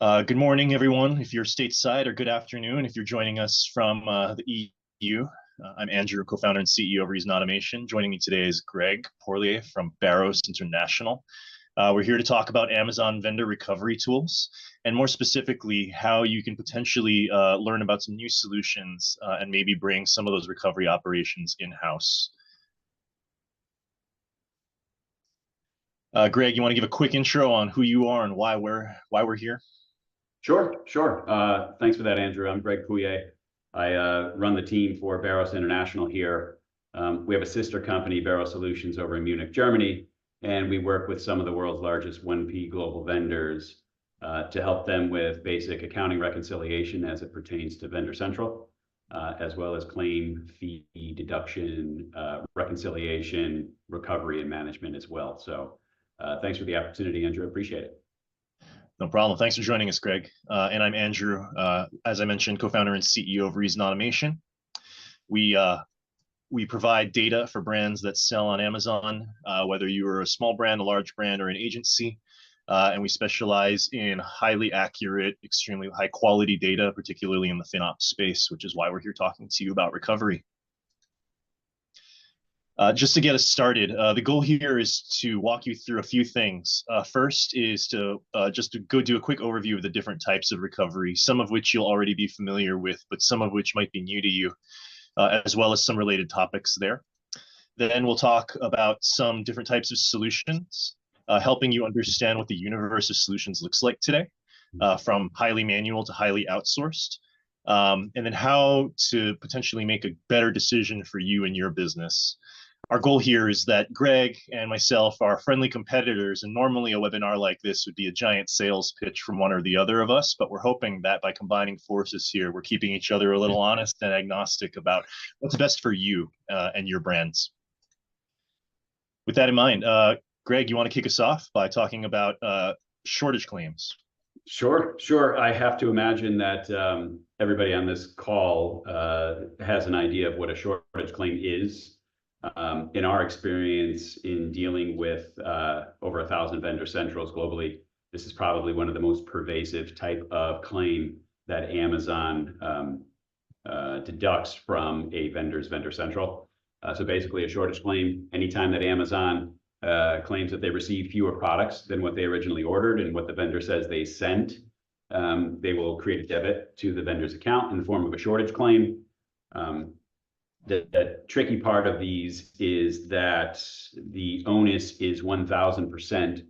Good morning, everyone, if you're stateside, or good afternoon if you're joining us from the EU. I'm Andrew, co-founder and CEO of Reason Automation. Joining me today is Greg Porlier from Baros International. We're here to talk about Amazon vendor recovery tools, and more specifically, how you can potentially learn about some new solutions and maybe bring some of those recovery operations in-house. Greg, you want to give a quick intro on who you are and why we're here? Sure. Thanks for that, Andrew. I'm Greg Pouillet. I run the team for Baros International here. We have a sister company, Baros Solutions, over in Munich, Germany, and we work with some of the world's largest 1P global vendors to help them with basic accounting reconciliation as it pertains to Vendor Central, as well as claim, fee, deduction, reconciliation, recovery, and management as well. So thanks for the opportunity, Andrew. Appreciate it. No problem. Thanks for joining us, Greg. And I'm Andrew, as I mentioned, co-founder and CEO of Reason Automation. We provide data for brands that sell on Amazon, whether you are a small brand, a large brand, or an agency. And we specialize in highly accurate, extremely high quality data, particularly in the FinOps space, which is why we're here talking to you about recovery. Just to get us started, the goal here is to walk you through a few things. First is to go do a quick overview of the different types of recovery, some of which you'll already be familiar with, but some of which might be new to you, as well as some related topics there. Then we'll talk about some different types of solutions, helping you understand what the universe of solutions looks like today, from highly manual to highly outsourced, and then how to potentially make a better decision for you and your business. Our goal here is that Greg and myself are friendly competitors, and normally a webinar like this would be a giant sales pitch from one or the other of us, but we're hoping that by combining forces here, we're keeping each other a little honest and agnostic about what's best for you and your brands. With that in mind, Greg, you want to kick us off by talking about shortage claims? Sure. I have to imagine that everybody on this call has an idea of what a shortage claim is. In our experience in dealing with over 1,000 vendor centrals globally, this is probably one of the most pervasive type of claim that Amazon deducts from a vendor's vendor central. So basically a shortage claim, anytime that Amazon claims that they received fewer products than what they originally ordered and what the vendor says they sent, they will create a debit to the vendor's account in the form of a shortage claim. The tricky part of these is that the onus is 1,000%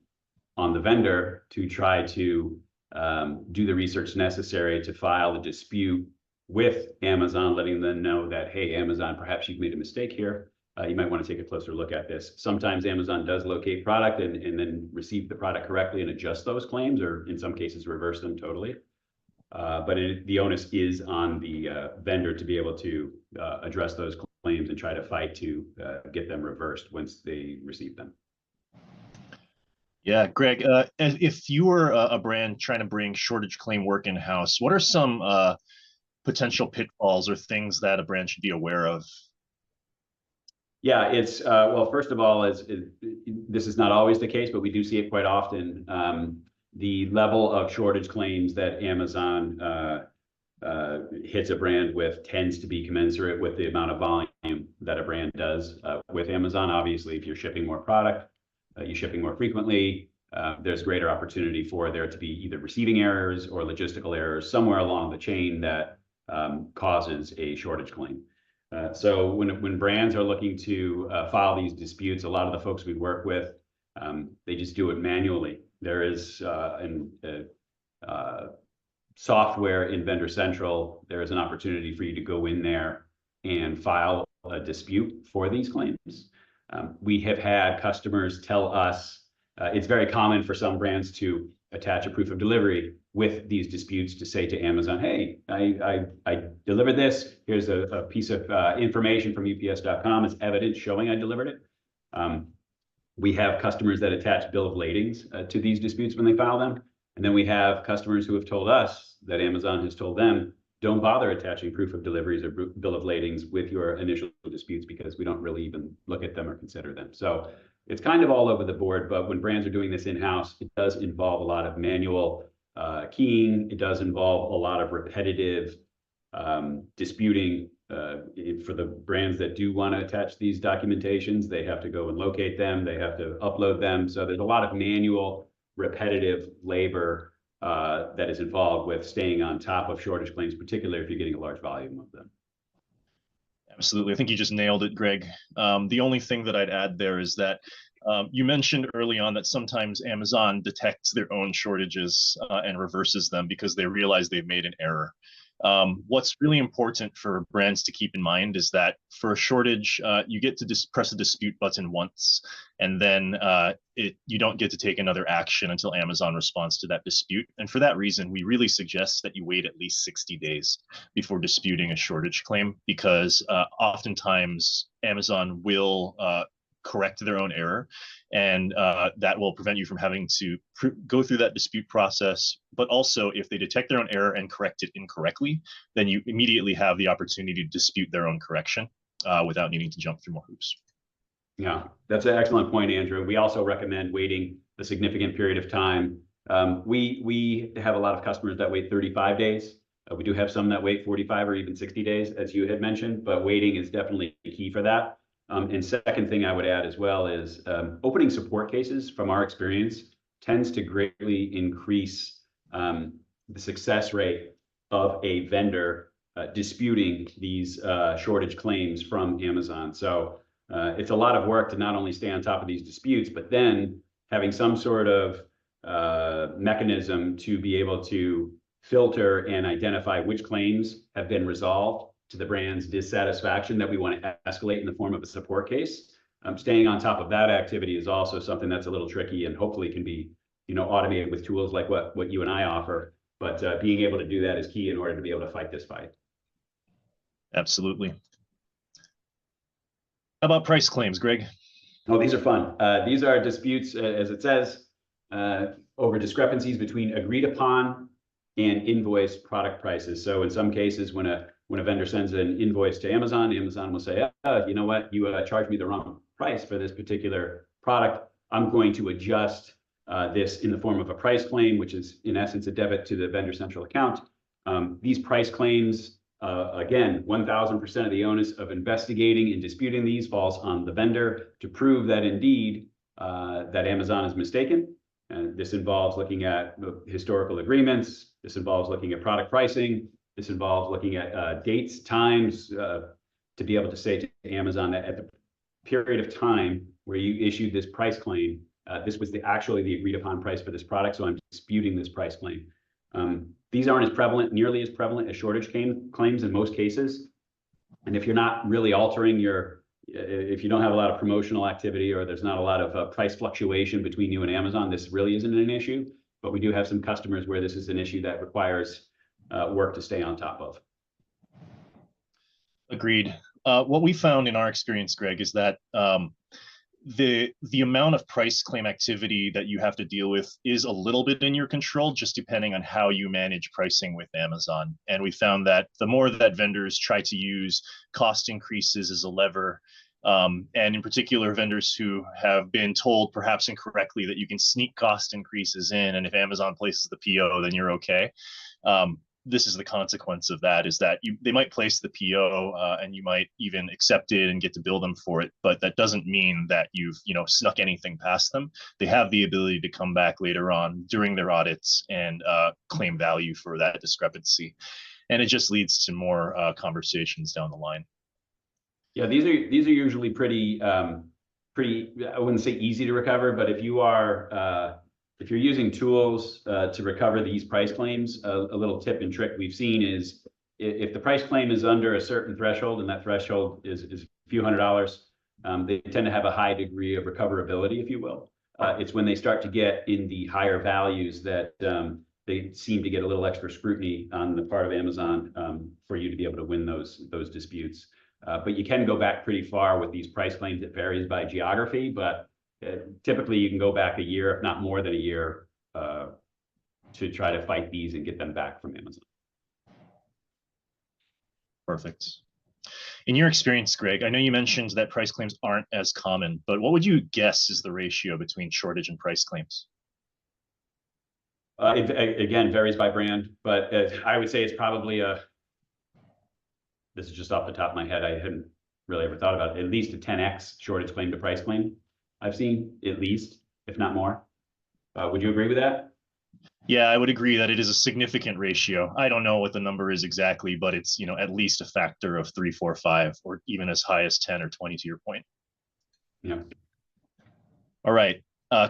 on the vendor to try to do the research necessary to file a dispute with Amazon, letting them know that, hey, Amazon, perhaps you've made a mistake here. You might want to take a closer look at this. Sometimes Amazon does locate product and then receive the product correctly and adjust those claims, or in some cases reverse them totally. But the onus is on the vendor to be able to address those claims and try to fight to get them reversed once they receive them. Yeah, Greg, if you were a brand trying to bring shortage claim work in-house, what are some potential pitfalls or things that a brand should be aware of? Yeah, it's well, first of all, this is not always the case, but we do see it quite often. The level of shortage claims that Amazon hits a brand with tends to be commensurate with the amount of volume that a brand does with Amazon. Obviously, if you're shipping more product, you're shipping more frequently, there's greater opportunity for there to be either receiving errors or logistical errors somewhere along the chain that causes a shortage claim. So when brands are looking to file these disputes, a lot of the folks we work with, they just do it manually. There is software in Vendor Central. There is an opportunity for you to go in there and file a dispute for these claims. We have had customers tell us it's very common for some brands to attach a proof of delivery with these disputes to say to Amazon, hey, I delivered this. Here's a piece of information from UPS.com as evidence showing I delivered it. We have customers that attach bill of ladings to these disputes when they file them. And then we have customers who have told us that Amazon has told them, don't bother attaching proof of deliveries or bill of ladings with your initial disputes because we don't really even look at them or consider them. So it's kind of all over the board, but when brands are doing this in-house, it does involve a lot of manual keying. It does involve a lot of repetitive disputing. For the brands that do want to attach these documentations, they have to go and locate them. They have to upload them. So there's a lot of manual, repetitive labor that is involved with staying on top of shortage claims, particularly if you're getting a large volume of them. Absolutely. I think you just nailed it, Greg. The only thing that I'd add there is that you mentioned early on that sometimes Amazon detects their own shortages and reverses them because they realize they've made an error. What's really important for brands to keep in mind is that for a shortage, you get to press the dispute button once, and then you don't get to take another action until Amazon responds to that dispute. And for that reason, we really suggest that you wait at least 60 days before disputing a shortage claim, because oftentimes Amazon will correct their own error, and that will prevent you from having to go through that dispute process. But also, if they detect their own error and correct it incorrectly, then you immediately have the opportunity to dispute their own correction without needing to jump through more hoops. Yeah, that's an excellent point, Andrew. We also recommend waiting a significant period of time. We have a lot of customers that wait 35 days. We do have some that wait 45 or even 60 days, as you had mentioned, but waiting is definitely key for that. And second thing I would add as well is opening support cases, from our experience, tends to greatly increase the success rate of a vendor disputing these shortage claims from Amazon. So it's a lot of work to not only stay on top of these disputes, but then having some sort of mechanism to be able to filter and identify which claims have been resolved to the brand's dissatisfaction that we want to escalate in the form of a support case. Staying on top of that activity is also something that's a little tricky and hopefully can be, automated with tools like what you and I offer. But being able to do that is key in order to be able to fight this fight. Absolutely. How about price claims, Greg? Oh, these are fun. These are disputes, as it says, over discrepancies between agreed upon and invoiced product prices. So in some cases, when a vendor sends an invoice to Amazon, Amazon will say, you know what, you charged me the wrong price for this particular product. I'm going to adjust this in the form of a price claim, which is in essence a debit to the vendor central account. These price claims, again, 1,000% of the onus of investigating and disputing these falls on the vendor to prove that indeed that Amazon is mistaken. And this involves looking at historical agreements. This involves looking at product pricing. This involves looking at dates, times, to be able to say to Amazon that at the period of time where you issued this price claim, this was actually the agreed upon price for this product, so I'm disputing this price claim. These aren't as prevalent, nearly as prevalent as shortage claims in most cases. And if you're not really altering if you don't have a lot of promotional activity or there's not a lot of price fluctuation between you and Amazon, this really isn't an issue. But we do have some customers where this is an issue that requires work to stay on top of. Agreed. What we found in our experience, Greg, is that the amount of price claim activity that you have to deal with is a little bit in your control, just depending on how you manage pricing with Amazon. And we found that the more that vendors try to use cost increases as a lever, and in particular, vendors who have been told perhaps incorrectly that you can sneak cost increases in, and if Amazon places the PO, then you're okay. This is the consequence of that, is that they might place the PO and you might even accept it and get to bill them for it, but that doesn't mean that you've snuck anything past them. They have the ability to come back later on during their audits and claim value for that discrepancy, and it just leads to more conversations down the line. Yeah, these are usually pretty I wouldn't say easy to recover, but if you're using tools to recover these price claims, a little tip and trick we've seen is if the price claim is under a certain threshold, and that threshold is a few $100s, they tend to have a high degree of recoverability, if you will. It's when they start to get in the higher values that they seem to get a little extra scrutiny on the part of Amazon for you to be able to win those disputes. But you can go back pretty far with these price claims. It varies by geography, but typically you can go back a year, if not more than a year, to try to fight these and get them back from Amazon. Perfect. In your experience, Greg, I know you mentioned that price claims aren't as common, but what would you guess is the ratio between shortage and price claims? Again, varies by brand, but I would say it's probably this is just off the top of my head. I hadn't really ever thought about it. At least a 10x shortage claim to price claim. I've seen at least, if not more. Would you agree with that? Yeah, I would agree that it is a significant ratio. I don't know what the number is exactly, but it's, at least a factor of 3, 4, 5, or even as high as 10 or 20 to your point. Yeah. All right.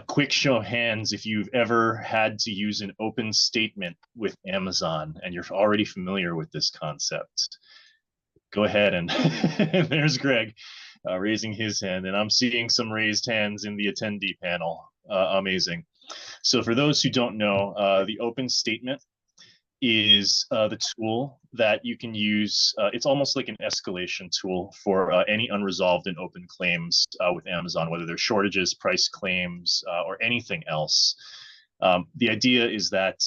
Quick show of hands if you've ever had to use an open statement with Amazon and you're already familiar with this concept. Go ahead and there's Greg raising his hand, and I'm seeing some raised hands in the attendee panel. Amazing. So for those who don't know, the open statement is the tool that you can use. It's almost like an escalation tool for any unresolved and open claims with Amazon, whether they're shortages, price claims, or anything else. The idea is that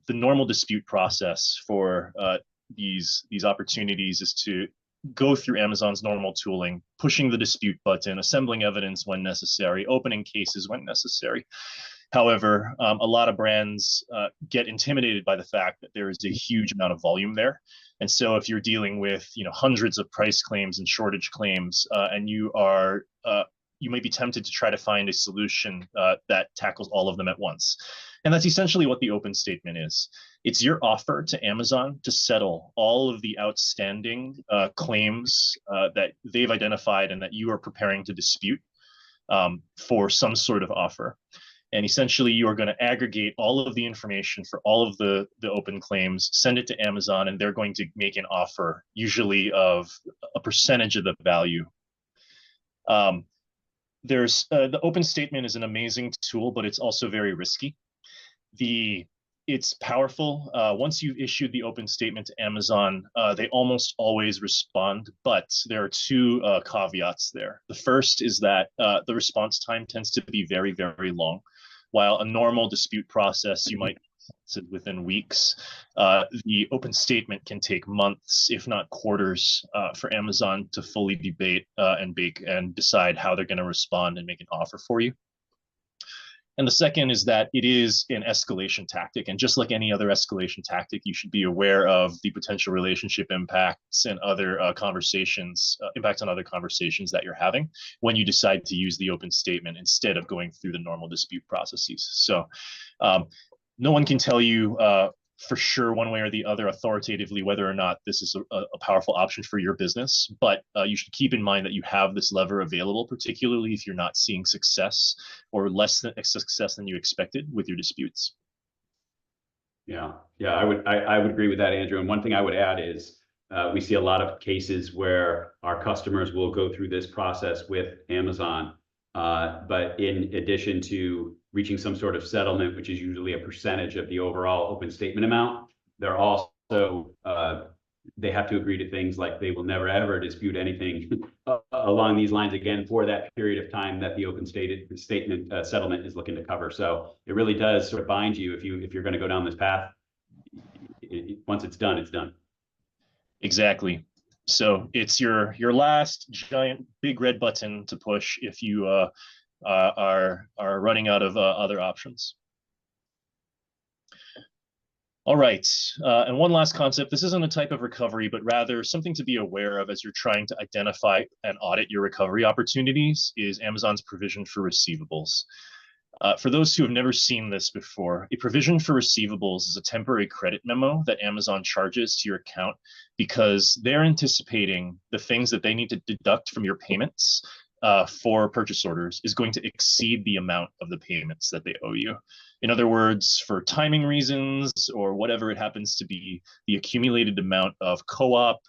the normal dispute process for these opportunities is to go through Amazon's normal tooling, pushing the dispute button, assembling evidence when necessary, opening cases when necessary. However, a lot of brands get intimidated by the fact that there is a huge amount of volume there. And so if you're dealing with, hundreds of price claims and shortage claims, and you may be tempted to try to find a solution that tackles all of them at once. And that's essentially what the open statement is. It's your offer to Amazon to settle all of the outstanding claims that they've identified and that you are preparing to dispute for some sort of offer. And essentially, you are going to aggregate all of the information for all of the open claims, send it to Amazon, and they're going to make an offer, usually of a percentage of the value. There's the open statement is an amazing tool, but it's also very risky. It's powerful. Once you've issued the open statement to Amazon, they almost always respond, but there are two caveats there. The first is that the response time tends to be very, very long. While a normal dispute process, you might within weeks, the open statement can take months, if not quarters, for Amazon to fully debate and bake and decide how they're going to respond and make an offer for you. And the second is that it is an escalation tactic. And just like any other escalation tactic, you should be aware of the potential relationship impacts and other impacts on other conversations that you're having when you decide to use the open statement instead of going through the normal dispute processes. So no one can tell you for sure one way or the other authoritatively whether or not this is a powerful option for your business, but you should keep in mind that you have this lever available, particularly if you're not seeing success or less than success than you expected with your disputes. Yeah, I would agree with that, Andrew. And one thing I would add is we see a lot of cases where our customers will go through this process with Amazon, but in addition to reaching some sort of settlement, which is usually a percentage of the overall open statement amount, they're also they have to agree to things like they will never ever dispute anything along these lines again for that period of time that the open statement settlement is looking to cover. So it really does sort of bind you if you're going to go down this path. Once it's done, it's done. Exactly. So it's your last giant big red button to push if you are running out of other options. All right, and one last concept. This isn't a type of recovery, but rather something to be aware of as you're trying to identify and audit your recovery opportunities is Amazon's provision for receivables. For those who have never seen this before, a provision for receivables is a temporary credit memo that Amazon charges to your account because they're anticipating the things that they need to deduct from your payments for purchase orders is going to exceed the amount of the payments that they owe you. In other words, for timing reasons or whatever it happens to be, the accumulated amount of co-op,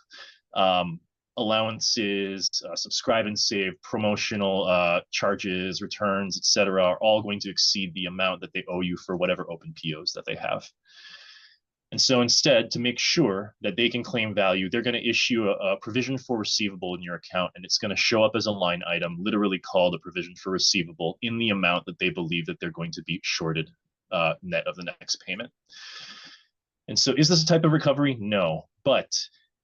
allowances, subscribe and save, promotional charges, returns, etc., are all going to exceed the amount that they owe you for whatever open POs that they have. And so instead, to make sure that they can claim value, they're going to issue a provision for receivable in your account, and it's going to show up as a line item, literally called a provision for receivable, in the amount that they believe that they're going to be shorted net of the next payment. And so is this a type of recovery? No, but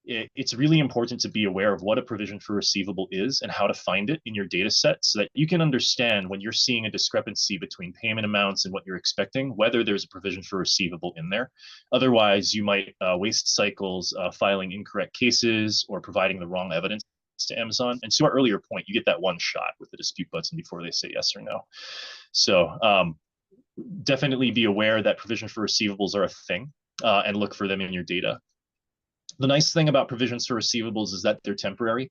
it's really important to be aware of what a provision for receivable is and how to find it in your data set so that you can understand when you're seeing a discrepancy between payment amounts and what you're expecting, whether there's a provision for receivable in there. Otherwise, you might waste cycles filing incorrect cases or providing the wrong evidence to Amazon. And to our earlier point, you get that one shot with the dispute button before they say yes or no. So definitely be aware that provision for receivables are a thing and look for them in your data. The nice thing about provisions for receivables is that they're temporary.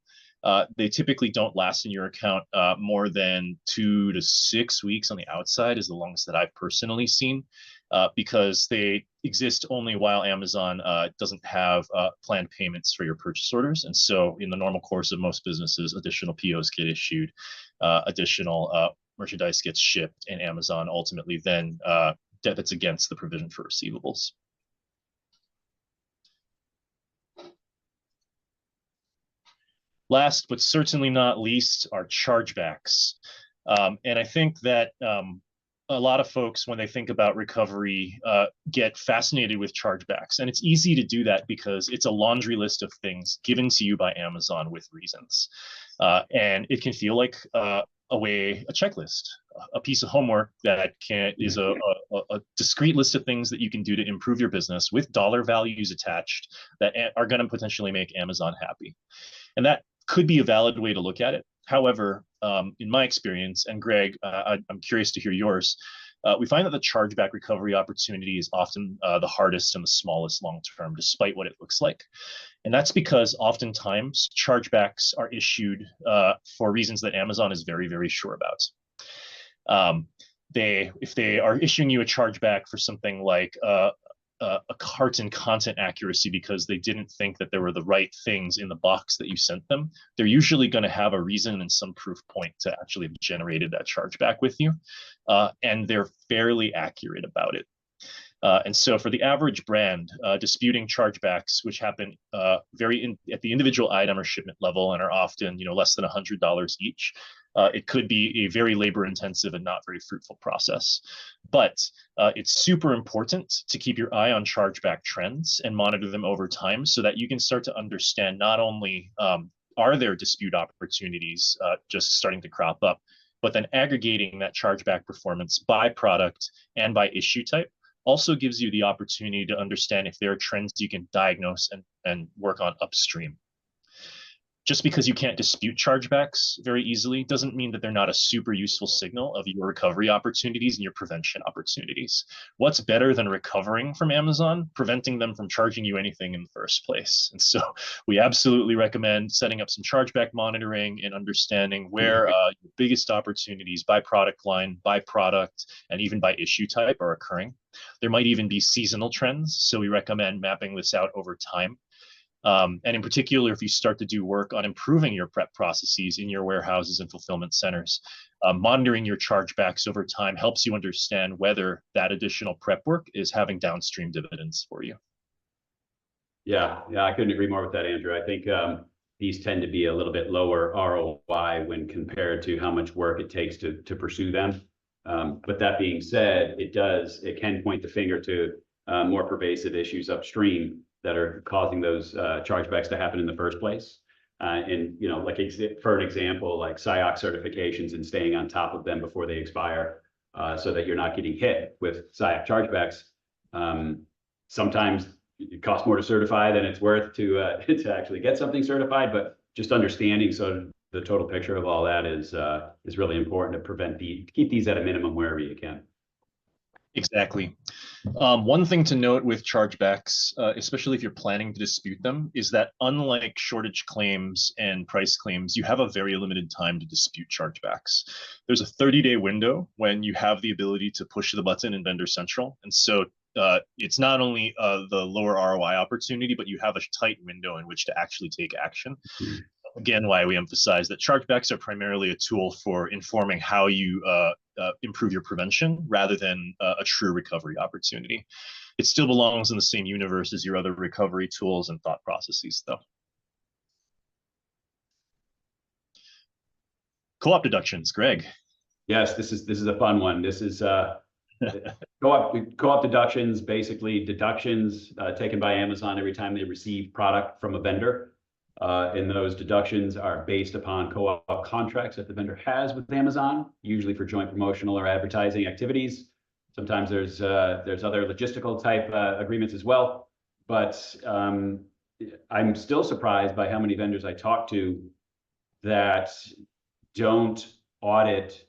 They typically don't last in your account more than 2 to 6 weeks on the outside is the longest that I've personally seen, because they exist only while Amazon doesn't have planned payments for your purchase orders. And so in the normal course of most businesses, additional POs get issued, additional merchandise gets shipped, and Amazon ultimately then debits against the provision for receivables. Last but certainly not least are chargebacks. And I think that a lot of folks, when they think about recovery, get fascinated with chargebacks. And it's easy to do that because it's a laundry list of things given to you by Amazon with reasons. And it can feel like a checklist, a piece of homework that is a discrete list of things that you can do to improve your business with dollar values attached that are going to potentially make Amazon happy. And that could be a valid way to look at it. However, in my experience, and Greg, I'm curious to hear yours, we find that the chargeback recovery opportunity is often the hardest and the smallest long term, despite what it looks like. And that's because oftentimes chargebacks are issued for reasons that Amazon is very, very sure about. If they are issuing you a chargeback for something like a carton content accuracy because they didn't think that there were the right things in the box that you sent them, they're usually going to have a reason and some proof point to actually have generated that chargeback with you. And they're fairly accurate about it. And so for the average brand, disputing chargebacks, which happen at the individual item or shipment level and are often less than $100 each, it could be a very labor-intensive and not very fruitful process. But it's super important to keep your eye on chargeback trends and monitor them over time so that you can start to understand not only are there dispute opportunities just starting to crop up, but then aggregating that chargeback performance by product and by issue type also gives you the opportunity to understand if there are trends you can diagnose and work on upstream. Just because you can't dispute chargebacks very easily doesn't mean that they're not a super useful signal of your recovery opportunities and your prevention opportunities. What's better than recovering from Amazon? Preventing them from charging you anything in the first place. And so we absolutely recommend setting up some chargeback monitoring and understanding where your biggest opportunities by product line, by product, and even by issue type are occurring. There might even be seasonal trends, so we recommend mapping this out over time. And in particular, if you start to do work on improving your prep processes in your warehouses and fulfillment centers, monitoring your chargebacks over time helps you understand whether that additional prep work is having downstream dividends for you. Yeah, I couldn't agree more with that, Andrew. I think these tend to be a little bit lower ROI when compared to how much work it takes to pursue them. But that being said, it can point the finger to more pervasive issues upstream that are causing those chargebacks to happen in the first place. And like for an example, like SIOC certifications and staying on top of them before they expire, so that you're not getting hit with SIOC chargebacks. Sometimes it costs more to certify than it's worth to actually get something certified, but just understanding the total picture of all that is really important to keep these at a minimum wherever you can. Exactly. One thing to note with chargebacks, especially if you're planning to dispute them, is that unlike shortage claims and price claims, you have a very limited time to dispute chargebacks. There's a 30-day window when you have the ability to push the button in Vendor Central. And so it's not only the lower ROI opportunity, but you have a tight window in which to actually take action. Mm-hmm. Again, why we emphasize that chargebacks are primarily a tool for informing how you improve your prevention rather than a true recovery opportunity. It still belongs in the same universe as your other recovery tools and thought processes, though. Co-op deductions, Greg. Yes, this is a fun one. This is Co-op deductions, basically deductions taken by Amazon every time they receive product from a vendor. And those deductions are based upon co-op contracts that the vendor has with Amazon, usually for joint promotional or advertising activities. Sometimes there's other logistical type agreements as well. But I'm still surprised by how many vendors I talk to that don't audit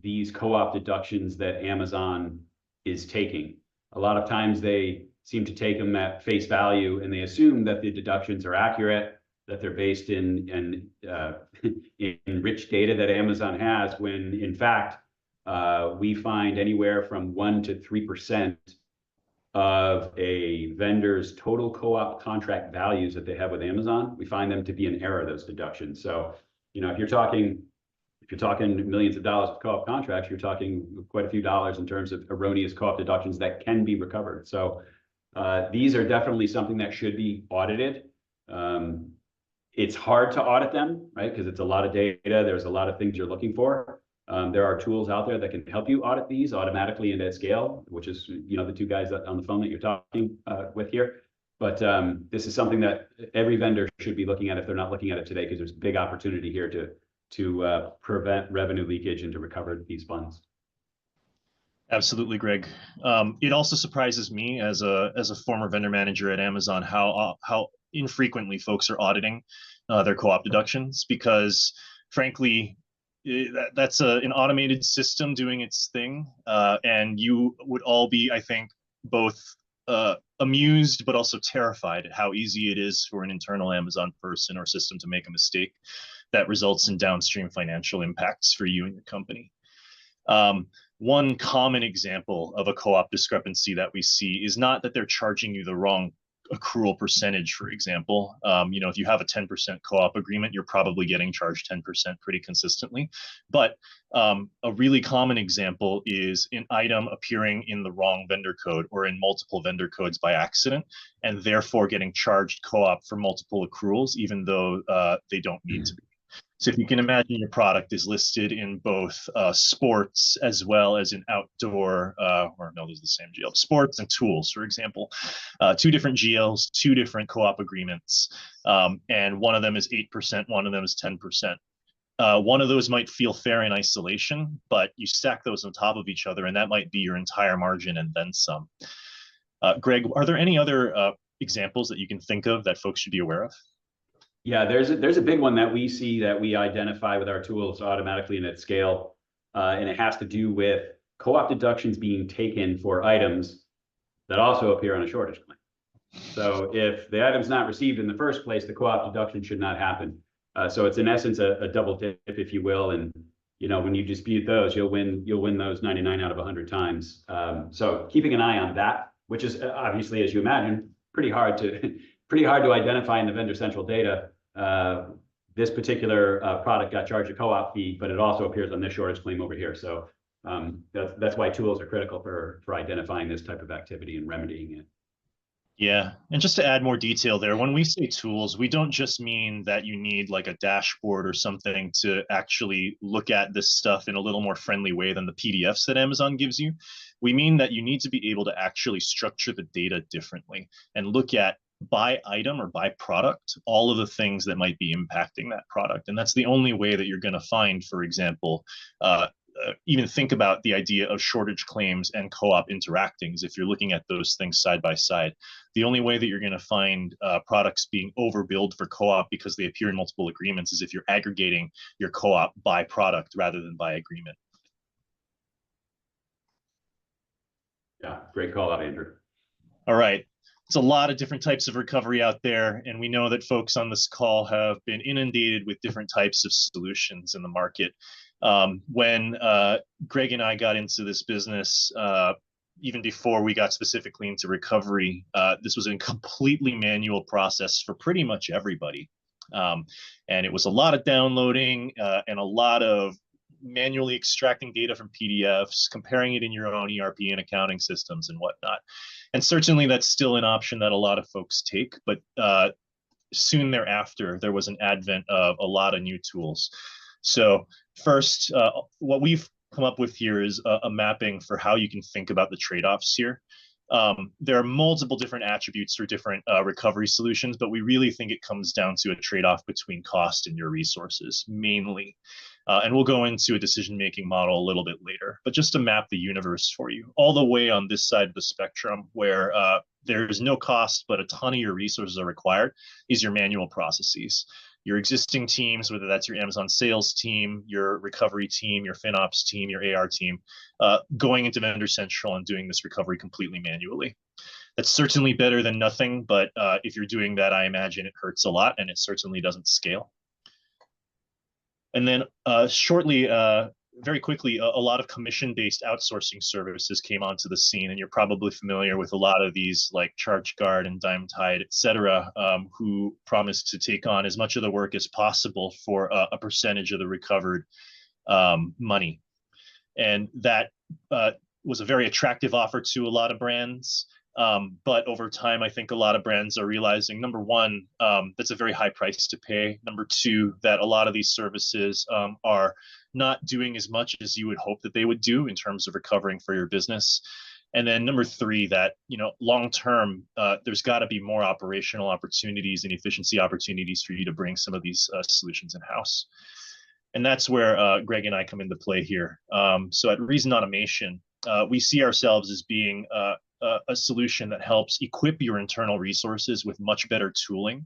these co-op deductions that Amazon is taking. A lot of times they seem to take them at face value and they assume that the deductions are accurate, that they're based in rich data that Amazon has, when in fact, we find anywhere from 1% to 3% of a vendor's total co-op contract values that they have with Amazon. We find them to be in error, those deductions. So, if you're talking millions of dollars of co-op contracts, you're talking quite a few dollars in terms of erroneous co-op deductions that can be recovered. So these are definitely something that should be audited. It's hard to audit them, right? Because it's a lot of data. There's a lot of things you're looking for. There are tools out there that can help you audit these automatically and at scale, which is, the two guys on the phone that you're talking with here. But this is something that every vendor should be looking at if they're not looking at it today, because there's big opportunity here to prevent revenue leakage and to recover these funds. Absolutely, Greg. It also surprises me as a former vendor manager at Amazon how infrequently folks are auditing their co-op deductions, because frankly, that's an automated system doing its thing, and you would all be, I think, both amused but also terrified at how easy it is for an internal Amazon person or system to make a mistake that results in downstream financial impacts for you and your company. One common example of a co-op discrepancy that we see is not that they're charging you the wrong accrual percentage, for example. If you have a 10% co-op agreement, you're probably getting charged 10% pretty consistently. But a really common example is an item appearing in the wrong vendor code or in multiple vendor codes by accident, and therefore getting charged co-op for multiple accruals, even though they don't need to be. So if you can imagine your product is listed in both sports as well as in outdoor, or no, those are the same GL, sports and tools, for example, two different GLs, two different co-op agreements, and one of them is 8%, one of them is 10%. One of those might feel fair in isolation, but you stack those on top of each other, and that might be your entire margin and then some. Greg, are there any other examples that you can think of that folks should be aware of? Yeah, there's a big one that we see that we identify with our tools automatically and at scale, and it has to do with co-op deductions being taken for items that also appear on a shortage claim. So if the item's not received in the first place, the co-op deduction should not happen. So it's in essence a double dip, if you will, and when you dispute those, you'll win those 99 out of 100 times. So keeping an eye on that, which is obviously, as you imagine, pretty hard to identify in the vendor central data. This particular product got charged a co-op fee, but it also appears on this shortage claim over here. So that's why tools are critical for identifying this type of activity and remedying it. Yeah, and just to add more detail there, when we say tools, we don't just mean that you need like a dashboard or something to actually look at this stuff in a little more friendly way than the PDFs that Amazon gives you. We mean that you need to be able to actually structure the data differently and look at by item or by product all of the things that might be impacting that product. And that's the only way that you're going to find, for example, even think about the idea of shortage claims and co-op interacting. If you're looking at those things side by side, the only way that you're going to find products being overbilled for co-op because they appear in multiple agreements is if you're aggregating your co-op by product rather than by agreement. Yeah, great call out, Andrew. All right. It's a lot of different types of recovery out there, and we know that folks on this call have been inundated with different types of solutions in the market. When Greg and I got into this business, even before we got specifically into recovery, this was a completely manual process for pretty much everybody. And it was a lot of downloading and a lot of manually extracting data from PDFs, comparing it in your own ERP and accounting systems and whatnot. And certainly that's still an option that a lot of folks take, but soon thereafter, there was an advent of a lot of new tools. So first, what we've come up with here is a mapping for how you can think about the trade-offs here. There are multiple different attributes for different recovery solutions, but we really think it comes down to a trade-off between cost and your resources, mainly. And we'll go into a decision-making model a little bit later, but just to map the universe for you, all the way on this side of the spectrum where there's no cost, but a ton of your resources are required, is your manual processes. Your existing teams, whether that's your Amazon sales team, your recovery team, your FinOps team, your AR team, going into Vendor Central and doing this recovery completely manually. That's certainly better than nothing, but if you're doing that, I imagine it hurts a lot and it certainly doesn't scale. And then shortly, very quickly, a lot of commission-based outsourcing services came onto the scene, and you're probably familiar with a lot of these like ChargeGuard and DimeTide, et cetera, who promise to take on as much of the work as possible for a percentage of the recovered money. And that was a very attractive offer to a lot of brands. But over time, I think a lot of brands are realizing, number one, that's a very high price to pay. Number two, that a lot of these services are not doing as much as you would hope that they would do in terms of recovering for your business. And then number three, that, you know, long term, there's got to be more operational opportunities and efficiency opportunities for you to bring some of these solutions in house. And that's where Greg and I come into play here. So at Reason Automation, we see ourselves as being a solution that helps equip your internal resources with much better tooling.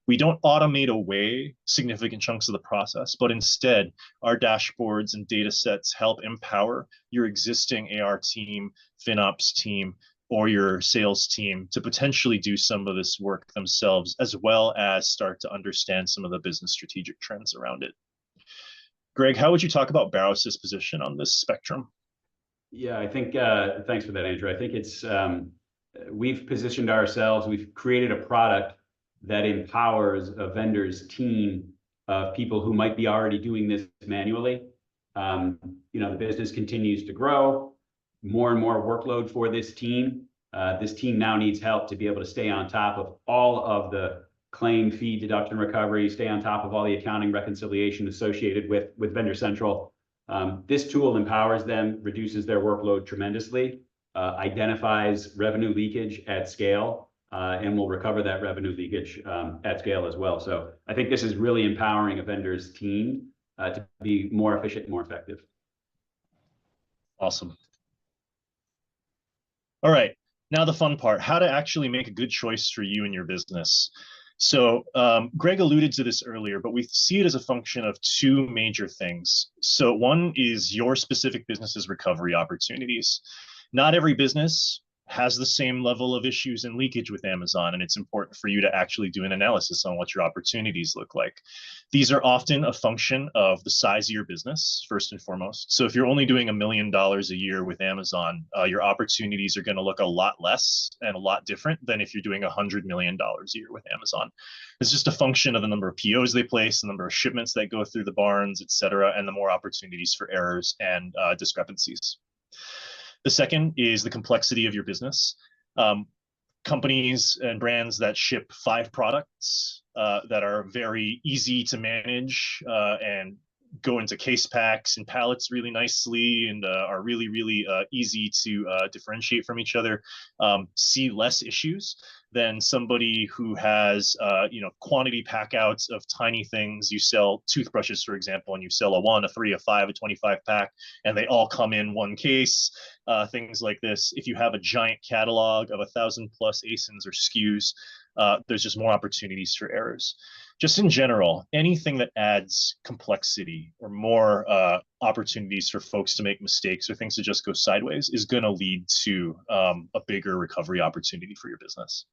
We don't automate away significant chunks of the process, but instead our dashboards and data sets help empower your existing AR team, FinOps team, or your sales team to potentially do some of this work themselves, as well as start to understand some of the business strategic trends around it. Greg, how would you talk about Baros's position on this spectrum? Yeah, I think, thanks for that, Andrew. I think it's, we've positioned ourselves, we've created a product that empowers a vendor's team of people who might be already doing this manually. You know, the business continues to grow, more and more workload for this team. This team now needs help to be able to stay on top of all of the claim, fee, deduction, recovery, stay on top of all the accounting reconciliation associated with Vendor Central. This tool empowers them, reduces their workload tremendously, identifies revenue leakage at scale, and will recover that revenue leakage at scale as well. So I think this is really empowering a vendor's team to be more efficient and more effective. Awesome. All right, now the fun part, how to actually make a good choice for you and your business. So Greg alluded to this earlier, but we see it as a function of two major things. So one is your specific business's recovery opportunities. Not every business has the same level of issues and leakage with Amazon, and it's important for you to actually do an analysis on what your opportunities look like. These are often a function of the size of your business, first and foremost. So if you're only doing $1 million a year with Amazon, your opportunities are going to look a lot less and a lot different than if you're doing $100 million a year with Amazon. It's just a function of the number of POs they place, the number of shipments that go through the barns, et cetera, and the more opportunities for errors and discrepancies. The second is the complexity of your business. Companies and brands that ship 5 products that are very easy to manage and go into case packs and pallets really nicely and are really, really easy to differentiate from each other, see less issues than somebody who has, quantity pack outs of tiny things. You sell toothbrushes, for example, and you sell a 1, a 3, a 5, a 25 pack, and they all come in one case, things like this. If you have a giant catalog of 1,000+ ASINs or SKUs, there's just more opportunities for errors. Just in general, anything that adds complexity or more opportunities for folks to make mistakes or things to just go sideways is going to lead to a bigger recovery opportunity for your business.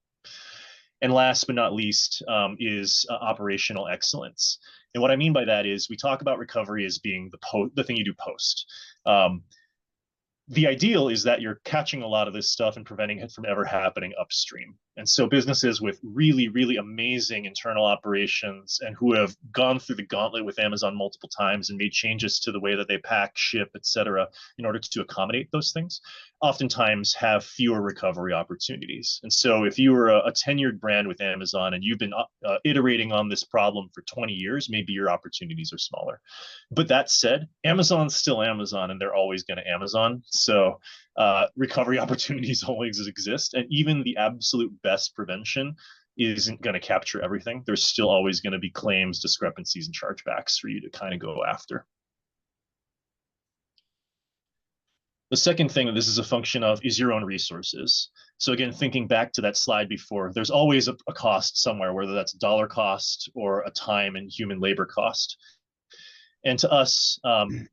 And last but not least is operational excellence. And what I mean by that is we talk about recovery as being the thing you do post. The ideal is that you're catching a lot of this stuff and preventing it from ever happening upstream. And so businesses with really, really amazing internal operations and who have gone through the gauntlet with Amazon multiple times and made changes to the way that they pack, ship, et cetera, in order to accommodate those things, oftentimes have fewer recovery opportunities. And so if you were a tenured brand with Amazon and you've been iterating on this problem for 20 years, maybe your opportunities are smaller. But that said, Amazon's still Amazon and they're always going to Amazon. So recovery opportunities always exist. And even the absolute best prevention isn't going to capture everything. There's still always going to be claims, discrepancies, and chargebacks for you to kind of go after. The second thing that this is a function of is your own resources. So again, thinking back to that slide before, there's always a cost somewhere, whether that's dollar cost or a time and human labor cost. And to us,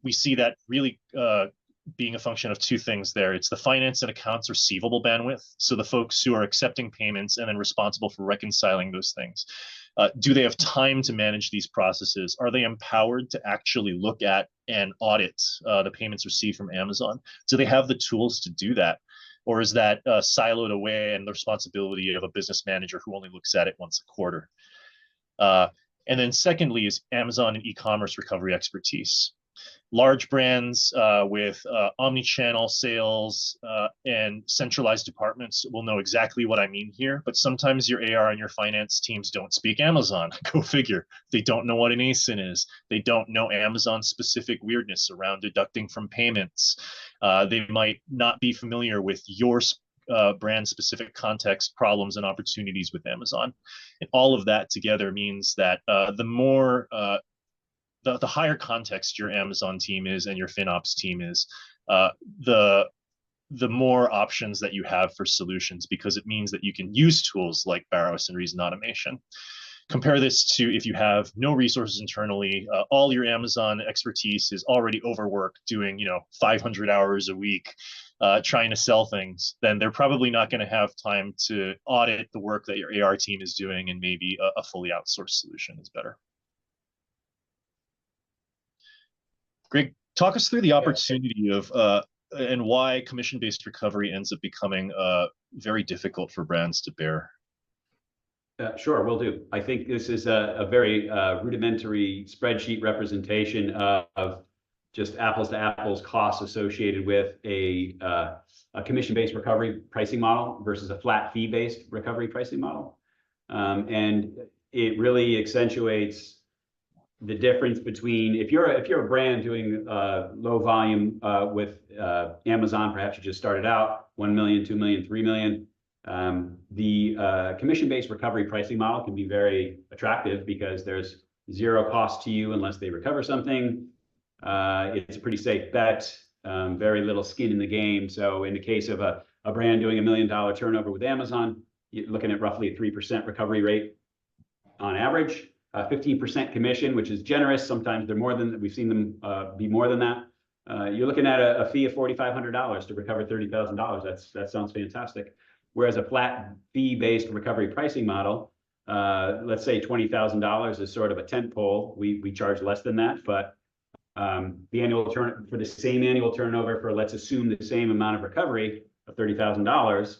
we see that really being a function of two things there. It's the finance and accounts receivable bandwidth. So the folks who are accepting payments and then responsible for reconciling those things. Do they have time to manage these processes? Are they empowered to actually look at and audit the payments received from Amazon? Do they have the tools to do that? Or is that siloed away and the responsibility of a business manager who only looks at it once a quarter? And then secondly is Amazon and e-commerce recovery expertise. Large brands with omni-channel sales and centralized departments will know exactly what I mean here, but sometimes your AR and your finance teams don't speak Amazon. Go figure. They don't know what an ASIN is. They don't know Amazon's specific weirdness around deducting from payments. They might not be familiar with your brand specific context, problems, and opportunities with Amazon. And all of that together means that the more the higher context your Amazon team is and your FinOps team is, the more options that you have for solutions, because it means that you can use tools like Baros and Reason Automation. Compare this to if you have no resources internally, all your Amazon expertise is already overworked doing 500 hours a week trying to sell things, then they're probably not going to have time to audit the work that your AR team is doing, and maybe a fully outsourced solution is better. Greg, talk us through the opportunity of and why commission-based recovery ends up becoming very difficult for brands to bear. Sure, will do. I think this is a very rudimentary spreadsheet representation of just apples to apples costs associated with a commission-based recovery pricing model versus a flat fee-based recovery pricing model. And it really accentuates the difference between if you're a brand doing low volume with Amazon, perhaps you just started out 1 million, 2 million, 3 million. The commission-based recovery pricing model can be very attractive because there's zero cost to you unless they recover something. It's a pretty safe bet, very little skin in the game. So in the case of a brand doing $1 million turnover with Amazon, you're looking at roughly a 3% recovery rate on average. 15% commission, which is generous. Sometimes they're more than, we've seen them be more than that. You're looking at a fee of $4,500 to recover $30,000. That sounds fantastic. Whereas a flat fee-based recovery pricing model, let's say $20,000 is sort of a tent pole. We charge less than that, but the annual turn for the same annual turnover for, let's assume, the same amount of recovery of $30,000,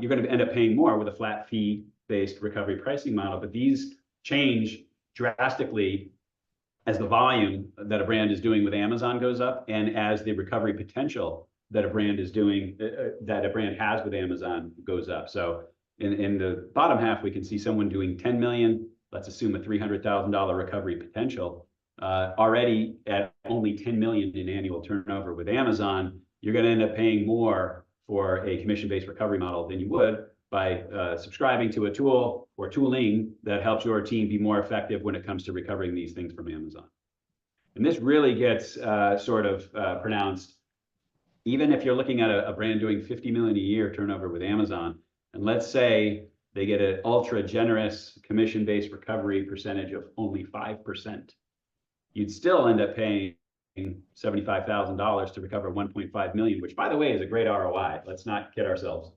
you're going to end up paying more with a flat fee-based recovery pricing model. But these change drastically as the volume that a brand is doing with Amazon goes up, and as the recovery potential that a brand is doing, that a brand has with Amazon goes up. So in the bottom half, we can see someone doing 10 million, let's assume a $300,000 recovery potential, already at only 10 million in annual turnover with Amazon. You're going to end up paying more for a commission-based recovery model than you would by subscribing to a tool or tooling that helps your team be more effective when it comes to recovering these things from Amazon. And this really gets sort of pronounced, even if you're looking at a brand doing 50 million a year turnover with Amazon, and let's say they get an ultra generous commission-based recovery percentage of only 5%, you'd still end up paying $75,000 to recover 1.5 million, which, by the way, is a great ROI. Let's not kid ourselves.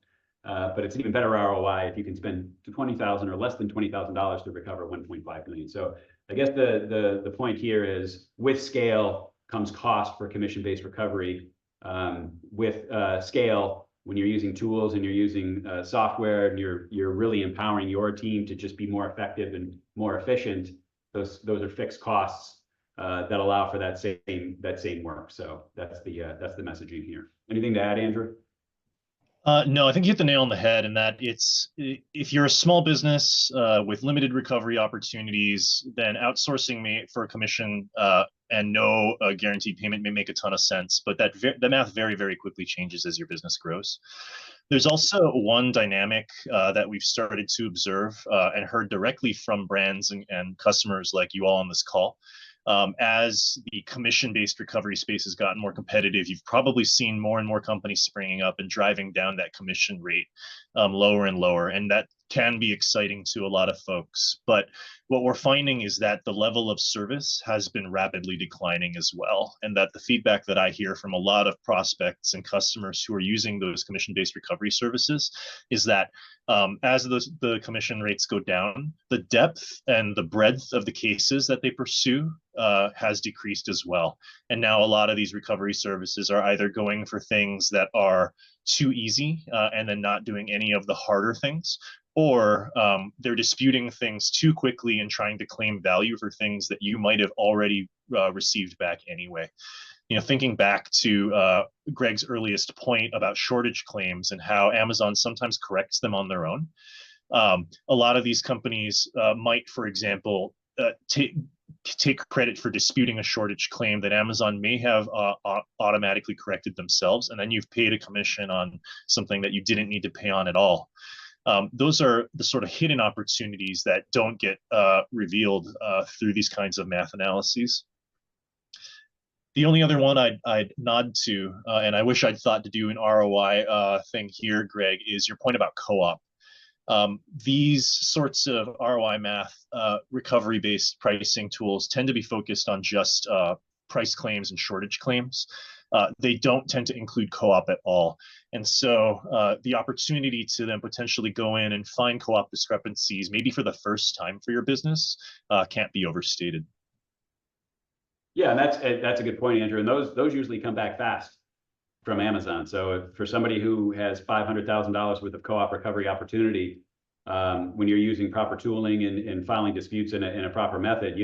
But it's an even better ROI if you can spend $20,000 or less than $20,000 to recover 1.5 million. So I guess the point here is, with scale comes cost for commission-based recovery. With scale, when you're using tools and you're using software and you're really empowering your team to just be more effective and more efficient, those are fixed costs that allow for that same work. So that's the messaging here. Anything to add, Andrew? No, I think you hit the nail on the head in that if you're a small business with limited recovery opportunities, then outsourcing me for a commission and no guaranteed payment may make a ton of sense. But the math very, very quickly changes as your business grows. There's also one dynamic that we've started to observe and heard directly from brands and customers like you all on this call. As the commission-based recovery space has gotten more competitive, you've probably seen more and more companies springing up and driving down that commission rate lower and lower. And that can be exciting to a lot of folks. But what we're finding is that the level of service has been rapidly declining as well. And that the feedback that I hear from a lot of prospects and customers who are using those commission-based recovery services is that as the commission rates go down, the depth and the breadth of the cases that they pursue has decreased as well. And now a lot of these recovery services are either going for things that are too easy and then not doing any of the harder things, or they're disputing things too quickly and trying to claim value for things that you might have already received back anyway. Thinking back to Greg's earliest point about shortage claims and how Amazon sometimes corrects them on their own. A lot of these companies might, for example, take credit for disputing a shortage claim that Amazon may have automatically corrected themselves, and then you've paid a commission on something that you didn't need to pay on at all. Those are the sort of hidden opportunities that don't get revealed through these kinds of math analyses. The only other one I'd nod to, and I wish I'd thought to do an ROI thing here, Greg, is your point about co-op. These sorts of ROI math, recovery-based pricing tools tend to be focused on just price claims and shortage claims. They don't tend to include co-op at all. And so the opportunity to then potentially go in and find co-op discrepancies, maybe for the first time for your business, can't be overstated. Yeah, and that's a good point, Andrew. And those usually come back fast from Amazon. So for somebody who has $500,000 worth of co-op recovery opportunity, when you're using proper tooling and filing disputes in a proper method,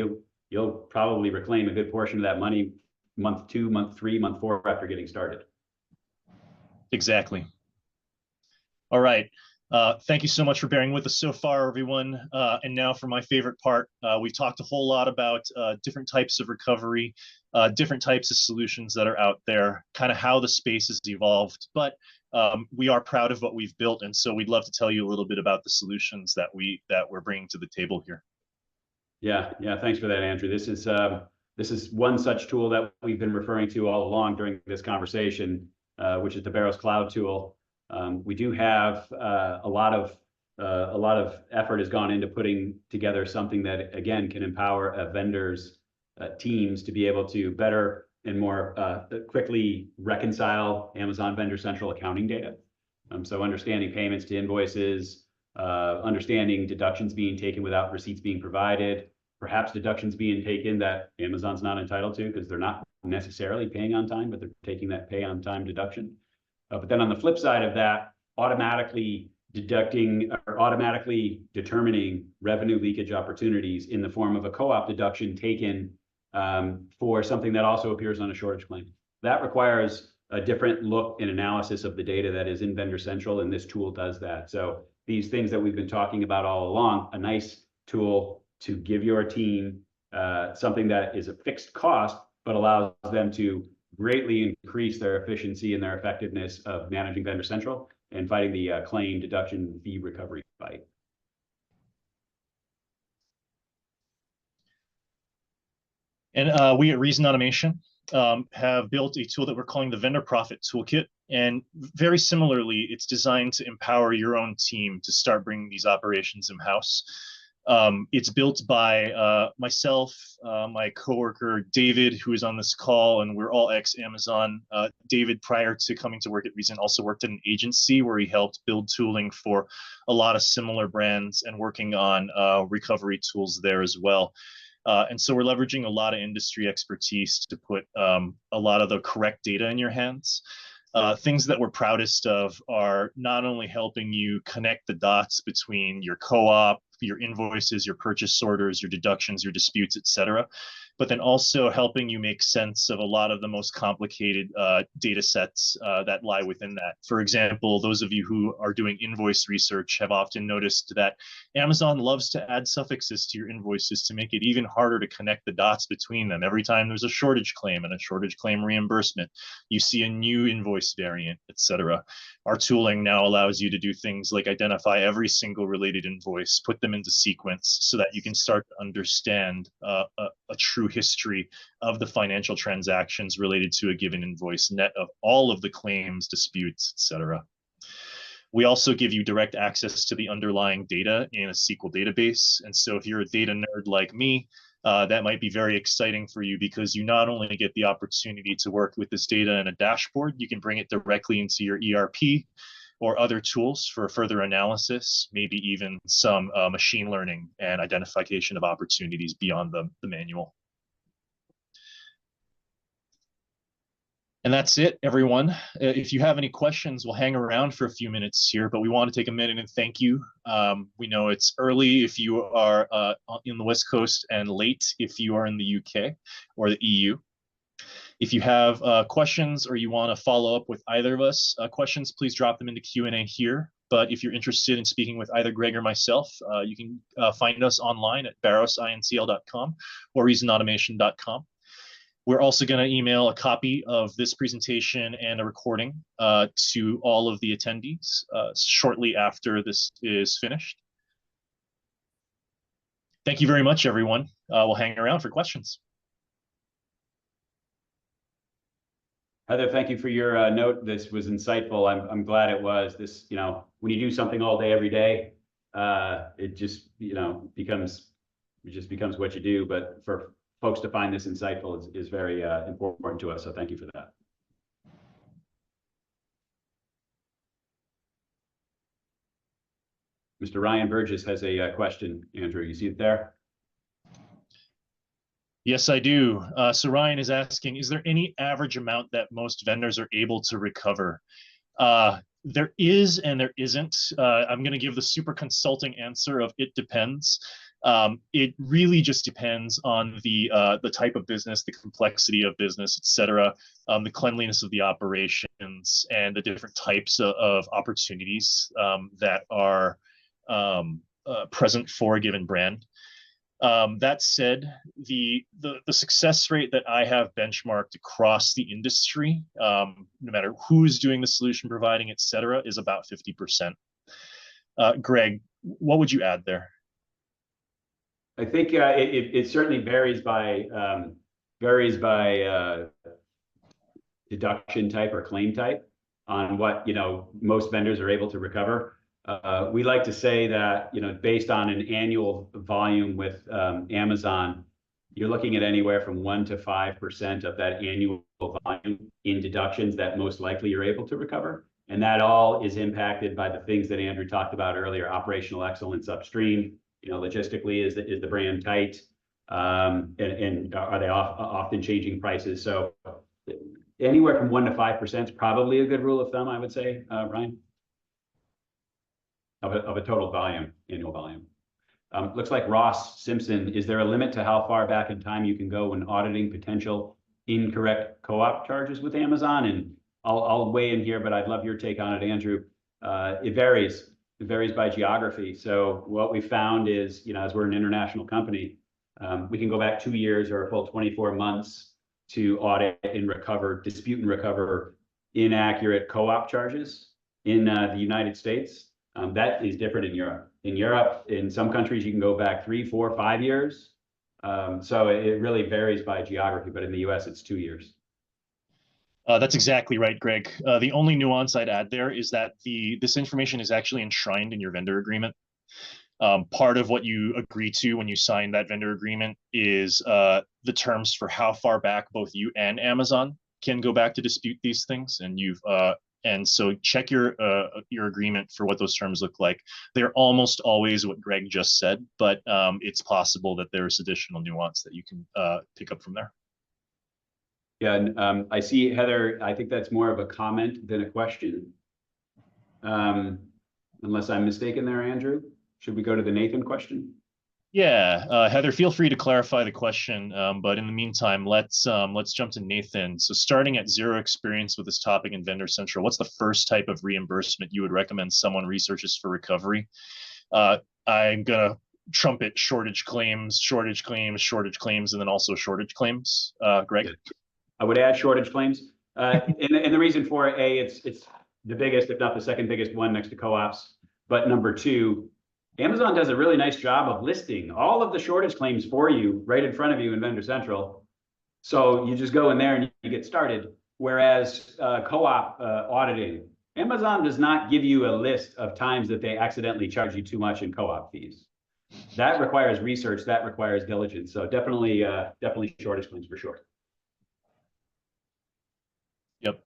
you'll probably reclaim a good portion of that money month 2, month 3, month 4 after getting started. Exactly. All right. Thank you so much for bearing with us so far, everyone. And now for my favorite part, we've talked a whole lot about different types of recovery, different types of solutions that are out there, kind of how the space has evolved. But we are proud of what we've built, and so we'd love to tell you a little bit about the solutions that we're bringing to the table here. Yeah. Thanks for that, Andrew. This is one such tool that we've been referring to all along during this conversation, which is the Baros Cloud tool. We do have a lot of effort has gone into putting together something that, again, can empower a vendor's teams to be able to better and more quickly reconcile Amazon Vendor Central accounting data. So understanding payments to invoices, understanding deductions being taken without receipts being provided, perhaps deductions being taken that Amazon's not entitled to because they're not necessarily paying on time, but they're taking that pay on time deduction. But then on the flip side of that, automatically deducting or automatically determining revenue leakage opportunities in the form of a co-op deduction taken for something that also appears on a shortage claim. That requires a different look and analysis of the data that is in Vendor Central, and this tool does that. So these things that we've been talking about all along, a nice tool to give your team something that is a fixed cost, but allows them to greatly increase their efficiency and their effectiveness of managing Vendor Central and fighting the claim deduction fee recovery fight. And we at Reason Automation have built a tool that we're calling the Vendor Profit Toolkit. And very similarly, it's designed to empower your own team to start bringing these operations in-house. It's built by myself, my coworker, David, who is on this call, and we're all ex-Amazon. David, prior to coming to work at Reason, also worked at an agency where he helped build tooling for a lot of similar brands and working on recovery tools there as well. And so we're leveraging a lot of industry expertise to put a lot of the correct data in your hands. Things that we're proudest of are not only helping you connect the dots between your co-op, your invoices, your purchase orders, your deductions, your disputes, et cetera, but then also helping you make sense of a lot of the most complicated data sets that lie within that. For example, those of you who are doing invoice research have often noticed that Amazon loves to add suffixes to your invoices to make it even harder to connect the dots between them. Every time there's a shortage claim and a shortage claim reimbursement, you see a new invoice variant, etc. Our tooling now allows you to do things like identify every single related invoice, put them into sequence so that you can start to understand a true history of the financial transactions related to a given invoice, net of all of the claims, disputes, etc. We also give you direct access to the underlying data in a SQL database. And so if you're a data nerd like me, that might be very exciting for you because you not only get the opportunity to work with this data in a dashboard, you can bring it directly into your ERP or other tools for further analysis, maybe even some machine learning and identification of opportunities beyond the manual. And that's it, everyone. If you have any questions, we'll hang around for a few minutes here, but we want to take a minute and thank you. We know it's early if you are in the West Coast and late if you are in the UK or the EU. If you have questions or you want to follow up with either of us, questions, please drop them into Q&A here. But if you're interested in speaking with either Greg or myself, you can find us online at barosincl.com or reasonautomation.com. We're also going to email a copy of this presentation and a recording to all of the attendees shortly after this is finished. Thank you very much, everyone. We'll hang around for questions. Heather, thank you for your note. This was insightful. I'm glad it was. This, when you do something all day, every day, it just, becomes what you do. But for folks to find this insightful is very important to us. So thank you for that. Mr. Ryan Burgess has a question. Andrew, you see it there? Yes, I do. So Ryan is asking, is there any average amount that most vendors are able to recover? There is and there isn't. I'm going to give the super consulting answer of it depends. It really just depends on the type of business, the complexity of business, et cetera, the cleanliness of the operations, and the different types of opportunities that are present for a given brand. That said, the success rate that I have benchmarked across the industry, no matter who's doing the solution providing, et cetera, is about 50%. Greg, what would you add there? I think it certainly varies by deduction type or claim type on what most vendors are able to recover. We like to say that based on an annual volume with Amazon, you're looking at anywhere from 1% to 5% of that annual volume in deductions that most likely you're able to recover, and that all is impacted by the things that Andrew talked about earlier: operational excellence upstream. Logistically, is the brand tight, and are they often changing prices? So anywhere from 1% to 5% is probably a good rule of thumb, I would say, Ryan, of a total volume, annual volume. Looks like Ross Simpson, is there a limit to how far back in time you can go when auditing potential incorrect co-op charges with Amazon? And I'll weigh in here, but I'd love your take on it, Andrew. It varies. It varies by geography. So what we found is, as we're an international company, we can go back 2 years or a full 24 months to audit and dispute and recover inaccurate co-op charges in the United States. That is different in Europe. In Europe, in some countries, you can go back 3, 4, 5 years. So it really varies by geography, but in the US, it's 2 years. That's exactly right, Greg. The only nuance I'd add there is that this information is actually enshrined in your vendor agreement. Part of what you agree to when you sign that vendor agreement is the terms for how far back both you and Amazon can go back to dispute these things. And so check your agreement for what those terms look like. They're almost always what Greg just said, but it's possible that there's additional nuance that you can pick up from there. Yeah, and I see, Heather, I think that's more of a comment than a question. Unless I'm mistaken there, Andrew. Should we go to the Nathan question? Yeah, Heather, feel free to clarify the question. But in the meantime, let's jump to Nathan. So, starting at zero experience with this topic in Vendor Central, what's the first type of reimbursement you would recommend someone researches for recovery? Uh, I'm gonna trumpet shortage claims, shortage claims, shortage claims, and then also shortage claims. Greg. I would add shortage claims. And the reason for it, it's the biggest, if not the second biggest one next to co-ops. But number two, Amazon does a really nice job of listing all of the shortage claims for you right in front of you in Vendor Central. So you just go in there and you get started. Whereas co-op auditing, Amazon does not give you a list of times that they accidentally charge you too much in co-op fees. That requires research, that requires diligence. So definitely shortage claims for sure. Yep.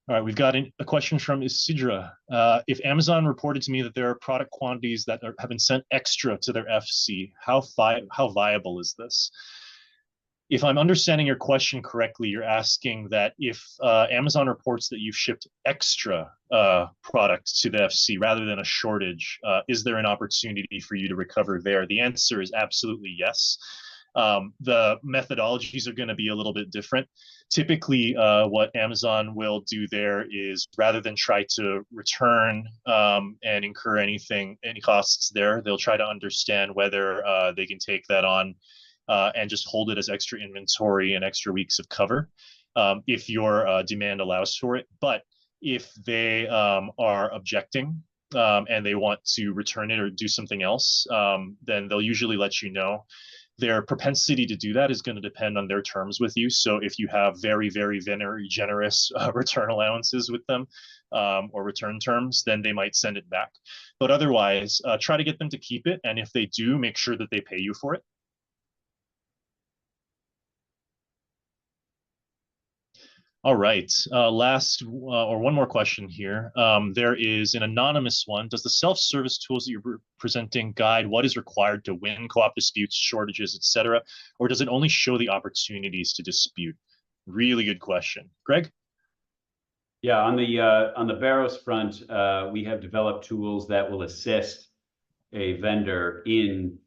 All right, we've got a question from Isidra. If Amazon reported to me that there are product quantities that have been sent extra to their FC, how viable is this? If I'm understanding your question correctly, you're asking that if Amazon reports that you've shipped extra product to the FC rather than a shortage, is there an opportunity for you to recover there? The answer is absolutely yes. The methodologies are going to be a little bit different. Typically, what Amazon will do there is rather than try to return and incur any costs there, they'll try to understand whether they can take that on and just hold it as extra inventory and extra weeks of cover if your demand allows for it. But if they are objecting and they want to return it or do something else, then they'll usually let you know. Their propensity to do that is going to depend on their terms with you. So if you have very, very, very generous return allowances with them or return terms, then they might send it back. But otherwise, try to get them to keep it. And if they do, make sure that they pay you for it. All right. Last or one more question here. There is an anonymous one. Does the self-service tools that you're presenting guide what is required to win co-op disputes, shortages, etc., or does it only show the opportunities to dispute? Really good question, Greg. Yeah, on the Baros front, we have developed tools that will assist a vendor in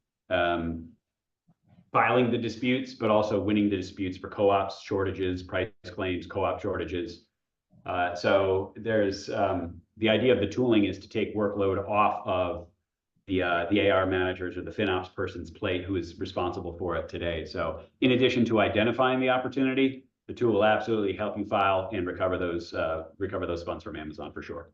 filing the disputes, but also winning the disputes for co-ops, shortages, price claims, co-op shortages. So there's the idea of the tooling is to take workload off of the AR managers or the FinOps person's plate who is responsible for it today. So in addition to identifying the opportunity, the tool will absolutely help you file and recover those funds from Amazon for sure.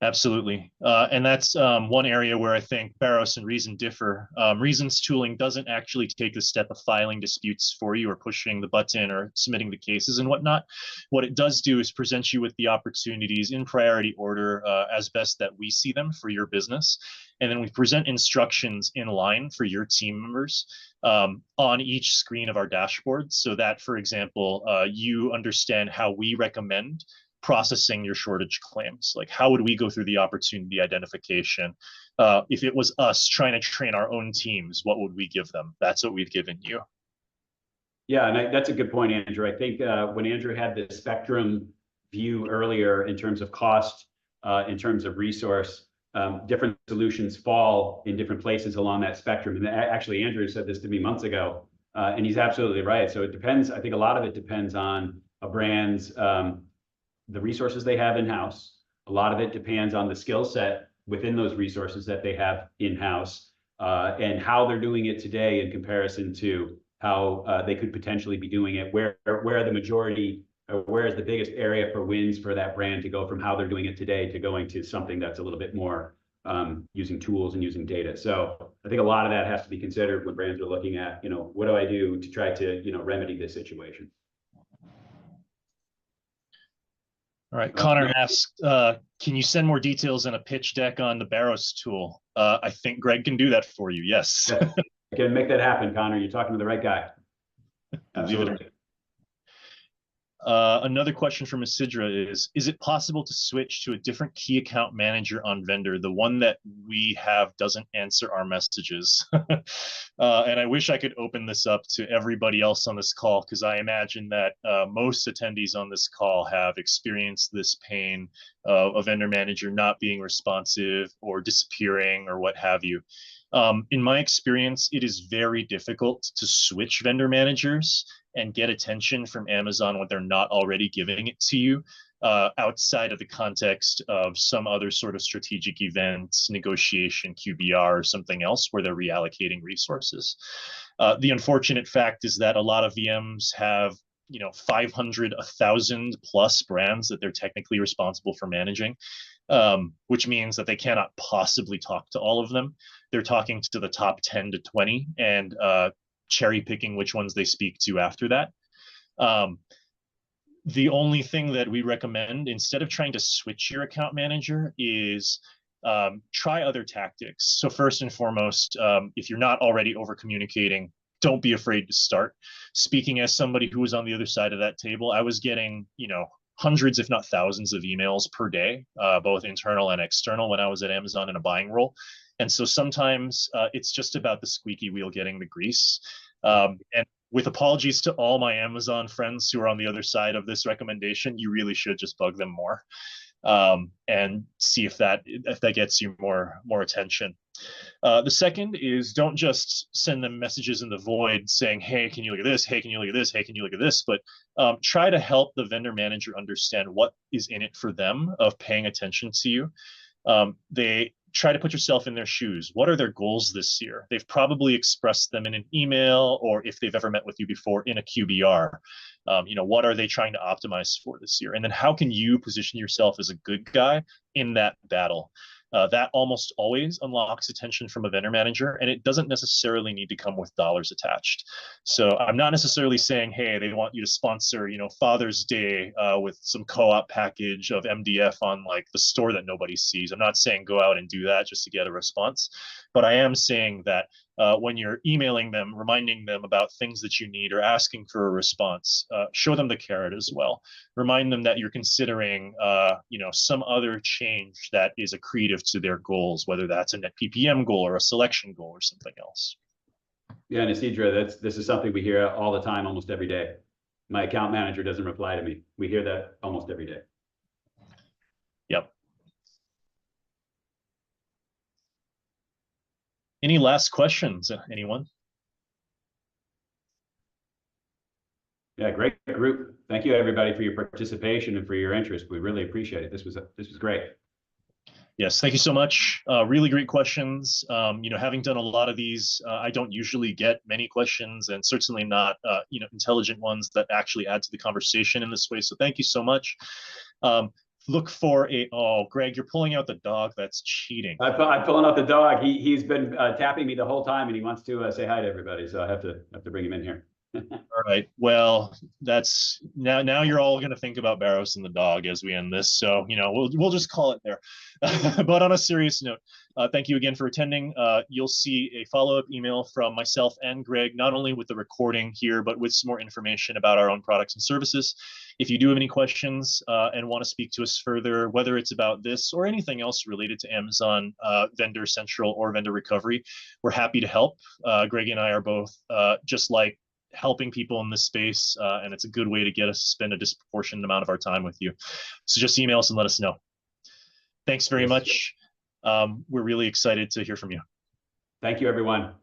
Absolutely. And that's one area where I think Baros and Reason differ. Reason's tooling doesn't actually take the step of filing disputes for you or pushing the button or submitting the cases and whatnot. What it does do is present you with the opportunities in priority order as best that we see them for your business. And then we present instructions in line for your team members on each screen of our dashboard so that, for example, you understand how we recommend processing your shortage claims. Like, how would we go through the opportunity identification? If it was us trying to train our own teams, what would we give them? That's what we've given you. Yeah, and that's a good point, Andrew. I think when Andrew had the spectrum view earlier in terms of cost, in terms of resource, different solutions fall in different places along that spectrum. And actually, Andrew said this to me months ago, and he's absolutely right. So it depends. I think a lot of it depends on a brand's the resources they have in-house. A lot of it depends on the skill set within those resources that they have in-house and how they're doing it today in comparison to how they could potentially be doing it, where the majority, where is the biggest area for wins for that brand to go from how they're doing it today to going to something that's a little bit more using tools and using data. So I think a lot of that has to be considered when brands are looking at, what do I do to try to, remedy this situation? All right, Connor asked, can you send more details in a pitch deck on the Baros tool? I think Greg can do that for you, yes. I can make that happen, Connor. You're talking to the right guy. Absolutely. Another question from Isidra is it possible to switch to a different key account manager on vendor? The one that we have doesn't answer our messages. And I wish I could open this up to everybody else on this call, because I imagine that most attendees on this call have experienced this pain of a vendor manager not being responsive or disappearing or what have you. In my experience, it is very difficult to switch vendor managers and get attention from Amazon when they're not already giving it to you, outside of the context of some other sort of strategic events, negotiation, QBR, or something else where they're reallocating resources. The unfortunate fact is that a lot of VMs have 500, 1,000 plus brands that they're technically responsible for managing, which means that they cannot possibly talk to all of them. They're talking to the top 10 to 20 and cherry picking which ones they speak to after that. The only thing that we recommend, instead of trying to switch your account manager, is try other tactics. So first and foremost, if you're not already over communicating, don't be afraid to start. Speaking as somebody who was on the other side of that table, I was getting, hundreds, if not thousands of emails per day, both internal and external, when I was at Amazon in a buying role. And so sometimes it's just about the squeaky wheel getting the grease. And with apologies to all my Amazon friends who are on the other side of this recommendation, you really should just bug them more, and see if that gets you more attention. The second is, don't just send them messages in the void saying, hey, can you look at this? Hey, can you look at this? Hey, can you look at this? But try to help the vendor manager understand what is in it for them of paying attention to you. They try to put yourself in their shoes. What are their goals this year? They've probably expressed them in an email, or if they've ever met with you before, in a QBR. What are they trying to optimize for this year? And then how can you position yourself as a good guy in that battle? That almost always unlocks attention from a vendor manager, and it doesn't necessarily need to come with dollars attached. So I'm not necessarily saying, hey, they want you to sponsor, Father's Day with some co-op package of MDF on like the store that nobody sees. I'm not saying go out and do that just to get a response, but I am saying that when you're emailing them, reminding them about things that you need or asking for a response, show them the carrot as well. Remind them that you're considering, some other change that is accretive to their goals, whether that's a net PPM goal or a selection goal or something else. Yeah, and Isidra, this is something we hear all the time, almost every day. My account manager doesn't reply to me. We hear that almost every day. Yep. Any last questions, anyone? Yeah, great group. Thank you, everybody, for your participation and for your interest. We really appreciate it. This was great. Yes, thank you so much. Really great questions. Having done a lot of these, I don't usually get many questions, and certainly not, intelligent ones that actually add to the conversation in this way. So thank you so much. Look for Greg, you're pulling out the dog. That's cheating. I'm pulling out the dog. He's been tapping me the whole time, and he wants to say hi to everybody. So I have to bring him in here. All right. Well, that's now you're all going to think about Baros and the dog as we end this. So, we'll just call it there. But on a serious note, thank you again for attending. You'll see a follow-up email from myself and Greg, not only with the recording here, but with some more information about our own products and services. If you do have any questions and want to speak to us further, whether it's about this or anything else related to Amazon, Vendor Central, or Vendor Recovery, we're happy to help. Greg and I are both just like helping people in this space, and it's a good way to get us to spend a disproportionate amount of our time with you. So just email us and let us know. Thanks very much. We're really excited to hear from you. Thank you, everyone.